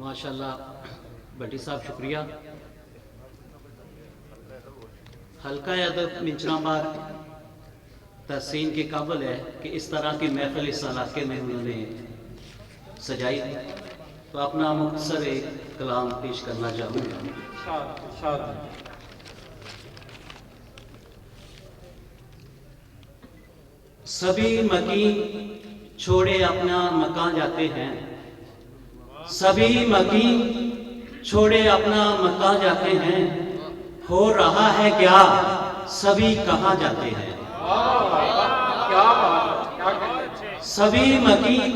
माशाल्लाह भट्टी साहब शुक्रिया। हल्का अदब मिंचराबाद तहसीन के काबिल है कि इस तरह की महफिल इस इलाके में उन्होंने सजाई। तो अपना मुख्तसर एक कलाम पेश करना चाहूँगा। सभी मकीन छोड़े अपना मकान जाते हैं, सभी मकीन छोड़े अपना मकान जाते हैं, हो रहा है क्या सभी कहाँ जाते हैं। सभी मकीन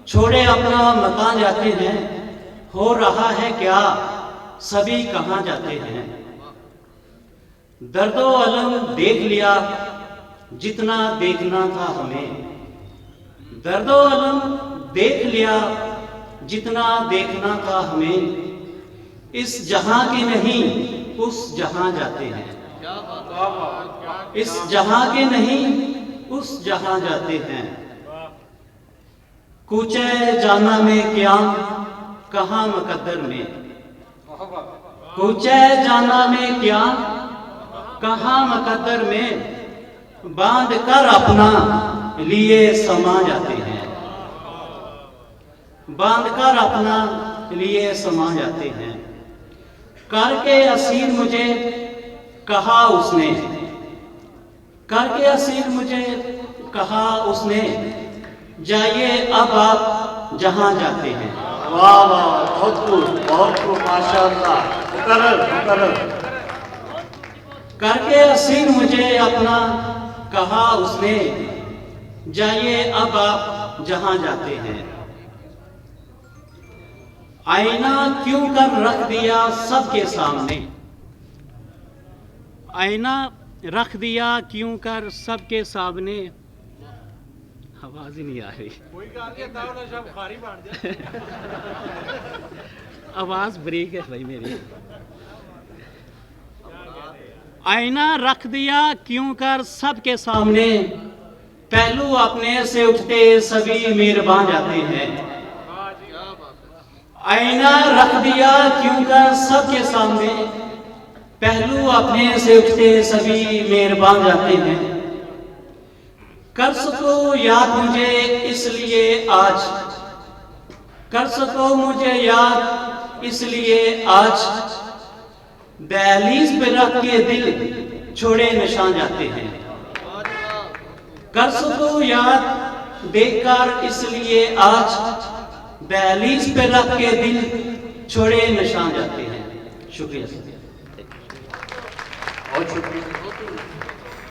छोड़े अपना मकान जाते हैं, हो रहा है क्या सभी कहाँ जाते हैं। दर्दो अलम देख लिया जितना देखना था हमें, दर्दो अलम देख लिया जितना देखना था हमें। इस जहां के नहीं उस जहां जाते हैं, इस जहां के नहीं उस जहां जाते हैं। कूचे जाना में क्या कहाँ मुकद्दर में, कूचे जाना में क्या कहाँ मुकद्दर में, बांध कर अपना लिए समा जाते हैं, बांध कर अपना लिए समा जाते हैं। करके असीर मुझे कहा उसने, करके असीर मुझे कहा उसने, जाइए अब आप जहां जाते हैं। वाह वाह, बहुत खूब माशाअल्लाह। करके असीर मुझे अपना कहा उसने, जाइए अब आप जहां जाते हैं। आईना क्यों कर रख दिया सबके सामने, आईना रख दिया क्यों कर सबके सामने। आवाज ही नहीं आ रही, आवाज ब्रेक है भाई मेरी। आईना रख दिया क्यों कर सबके सामने, पहलू अपने से उठते सभी मेहरबान जाते हैं। आईना रख दिया क्यों कर सबके सामने, पहलू अपने से उठते सभी मेहरबान जाते हैं। कर सको याद मुझे इसलिए आज, कर सको मुझे याद इसलिए आज, दहलीज पे रख के दिल छोड़े निशान जाते हैं। कर सको याद देखकर इसलिए आज, दहलीज पे रख के दिल छोड़े निशान जाते हैं। शुक्रिया। बहुत शुक्रिया।